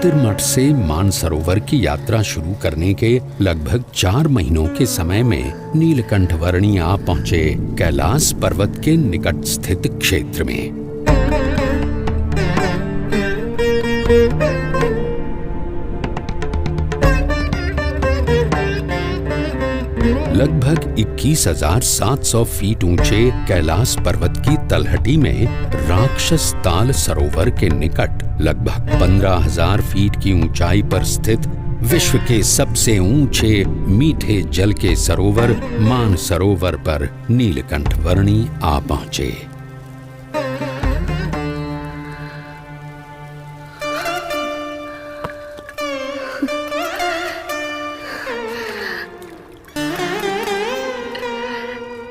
ज्योतिर्मठ से मानसरोवर की यात्रा शुरू करने के लगभग 4 महीनों के समय में नीलकंठ वर्णी आ पहुंचे कैलाश पर्वत के निकट स्थित क्षेत्र में। लगभग 21,700 फीट ऊंचे कैलाश पर्वत की तलहटी में राक्षस ताल सरोवर के निकट लगभग 15,000 फीट की ऊंचाई पर स्थित विश्व के सबसे ऊंचे मीठे जल के सरोवर मानसरोवर पर नीलकंठ वर्णी आ पहुंचे।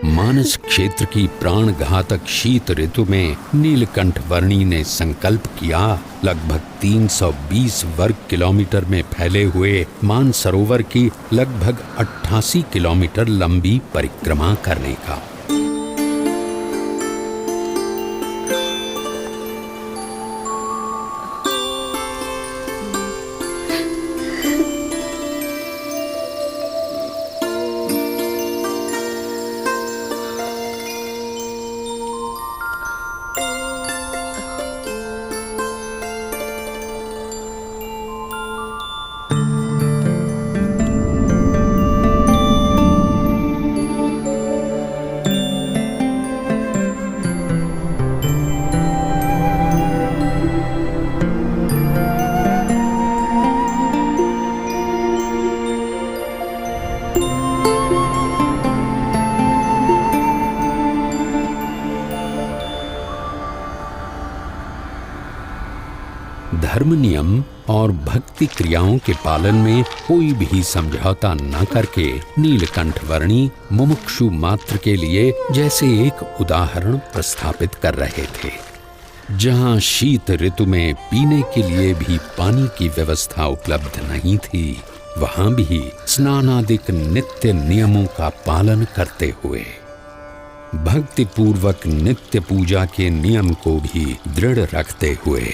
मानस क्षेत्र की प्राण घातक शीत ऋतु में नीलकंठ वर्णी ने संकल्प किया लगभग 320 वर्ग किलोमीटर में फैले हुए मानसरोवर की लगभग 88 किलोमीटर लंबी परिक्रमा करने का। धर्म नियम और भक्ति क्रियाओं के पालन में कोई भी समझौता न करके नीलकंठ वर्णी मुमुक्षु मात्र के लिए जैसे एक उदाहरण प्रस्थापित कर रहे थे। जहां शीत ऋतु में पीने के लिए भी पानी की व्यवस्था उपलब्ध नहीं थी, वहां भी स्नानादिक नित्य नियमों का पालन करते हुए भक्ति पूर्वक नित्य पूजा के नियम को भी दृढ़ रखते हुए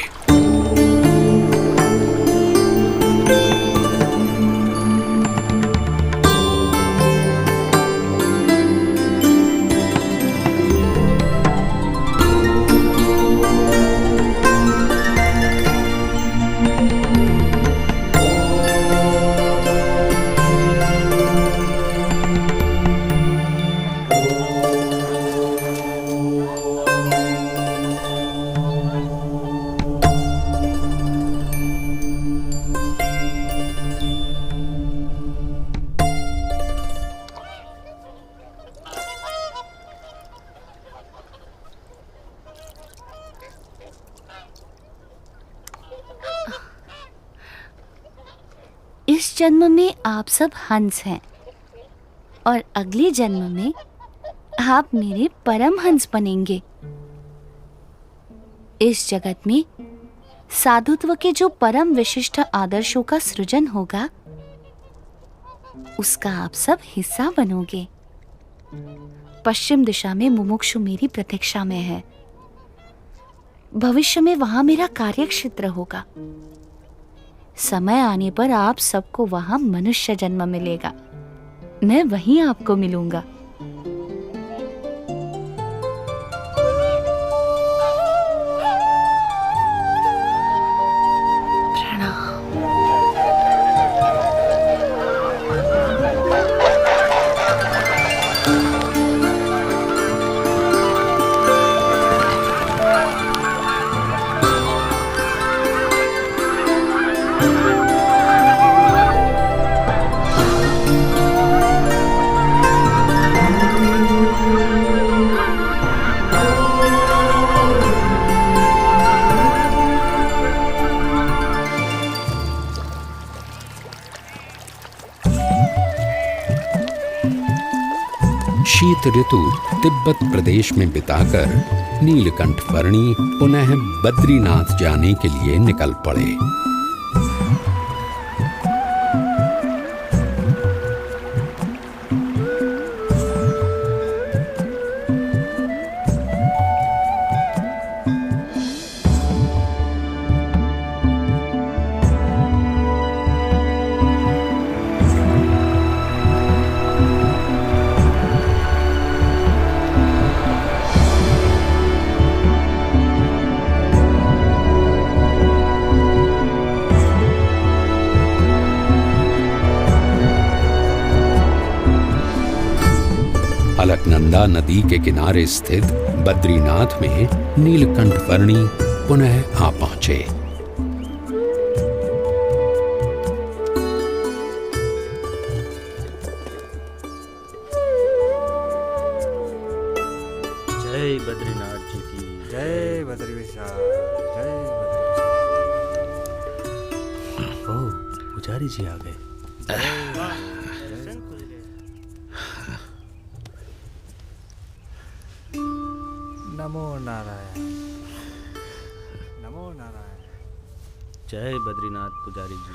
इस जन्म में आप सब हंस हैं और अगले जन्म में आप मेरे परम हंस बनेंगे। इस जगत में साधुत्व के जो परम विशिष्ट आदर्शों का सृजन होगा, उसका आप सब हिस्सा बनोगे। पश्चिम दिशा में मुमुक्षु मेरी प्रतीक्षा में है। भविष्य में वहां मेरा कार्यक्षेत्र होगा। समय आने पर आप सबको वहां मनुष्य जन्म मिलेगा। मैं वहीं आपको मिलूंगा। शीत ऋतु तिब्बत प्रदेश में बिताकर नीलकंठ वर्णी पुनः बद्रीनाथ जाने के लिए निकल पड़े। अलकनंदा नदी के किनारे स्थित बद्रीनाथ में नीलकंठ वर्णी पुनः आ पहुंचे। जय बद्रीनाथ जी की जय बद्री विशाल, जय बद्री विशाल। ओ पुजारी जी आ गए। नमो नारायण, नमो नारायण। जय बद्रीनाथ पुजारी जी।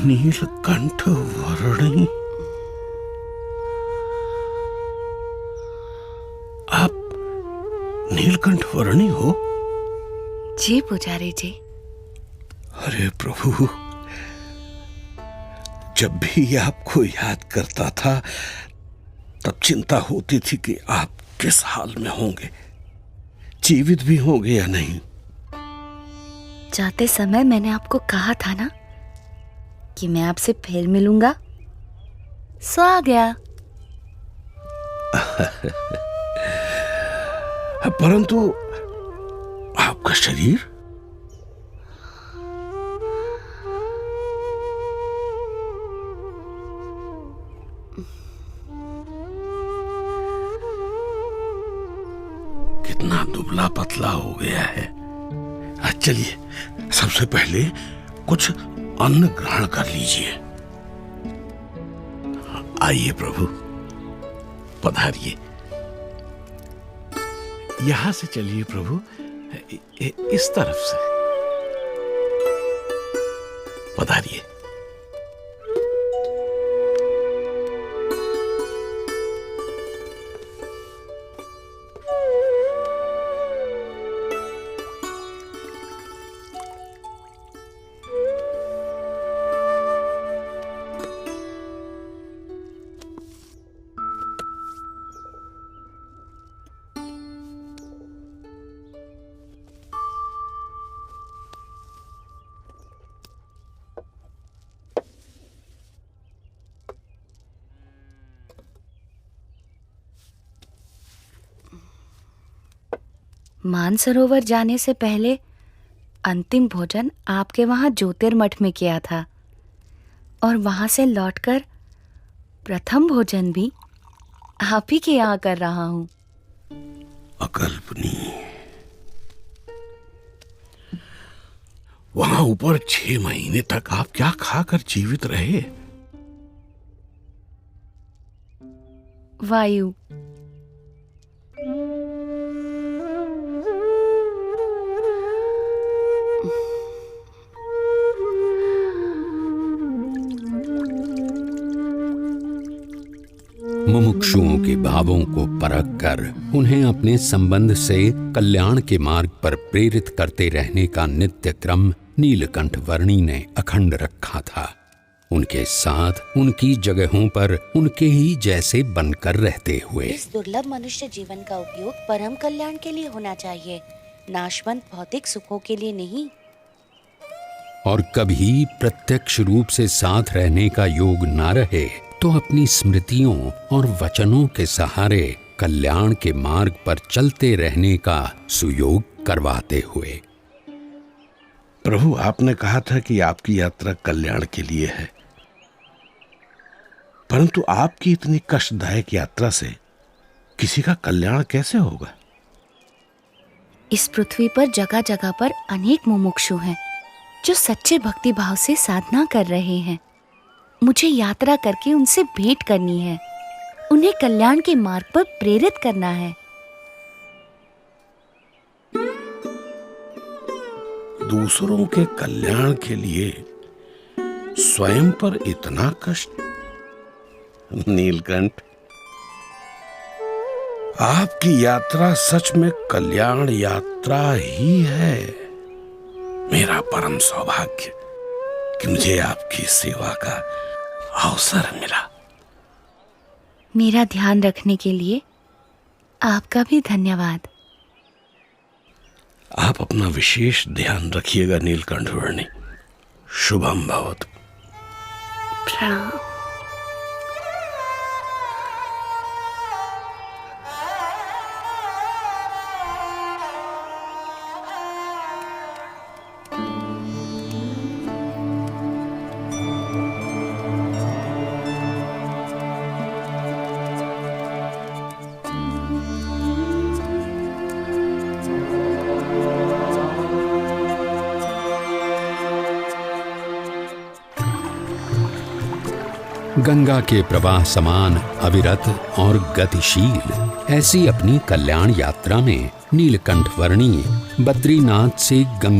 नीलकंठ वर्णी, आप नीलकंठ वर्णी हो? जी पुजारी जी। अरे प्रभु, जब भी आपको याद करता था तब चिंता होती थी कि आप किस हाल में होंगे, जीवित भी होंगे या नहीं। जाते समय मैंने आपको कहा था ना कि मैं आपसे फिर मिलूंगा, सो आ गया। परंतु आपका शरीर? कितना दुबला पतला हो गया है। चलिए, सबसे पहले कुछ अन्न ग्रहण कर लीजिए। आइए प्रभु, पधारिए। यहां से चलिए प्रभु, इस तरफ से पधारिए। मानसरोवर जाने से पहले अंतिम भोजन आपके वहां ज्योतिर्मठ में किया था, और वहां से लौटकर प्रथम भोजन भी आप ही के यहाँ कर रहा हूं। अकल्पनीय। वहां ऊपर 6 महीने तक आप क्या खाकर जीवित रहे? वायु। मुमुक्षुओं के भावों को परख कर उन्हें अपने संबंध से कल्याण के मार्ग पर प्रेरित करते रहने का नित्य क्रम नीलकंठ वर्णी ने अखंड रखा था। उनके साथ उनकी जगहों पर उनके ही जैसे बनकर रहते हुए। इस दुर्लभ मनुष्य जीवन का उपयोग परम कल्याण के लिए होना चाहिए, नाशवंत भौतिक सुखों के लिए नहीं। और कभी प्रत्यक्ष रूप से साथ रहने का योग ना रहे तो अपनी स्मृतियों और वचनों के सहारे कल्याण के मार्ग पर चलते रहने का सुयोग करवाते हुए। प्रभु, आपने कहा था कि आपकी यात्रा कल्याण के लिए है, परंतु आपकी इतनी कष्टदायक यात्रा से किसी का कल्याण कैसे होगा? इस पृथ्वी पर जगह जगह पर अनेक मुमुक्षु हैं जो सच्चे भक्ति भाव से साधना कर रहे हैं। मुझे यात्रा करके उनसे भेंट करनी है, उन्हें कल्याण के मार्ग पर प्रेरित करना है। दूसरों के कल्याण के लिए स्वयं पर इतना कष्ट। नीलकंठ, आपकी यात्रा सच में कल्याण यात्रा ही है। मेरा परम सौभाग्य कि मुझे आपकी सेवा का अवसर मिला। मेरा ध्यान रखने के लिए आपका भी धन्यवाद। आप अपना विशेष ध्यान रखिएगा नीलकंठ वर्णी। शुभम भवतु। प्रणाम। गंगा के प्रवाह समान अविरत और गतिशील ऐसी अपनी कल्याण यात्रा में नीलकंठ वर्णी बद्रीनाथ से गंगा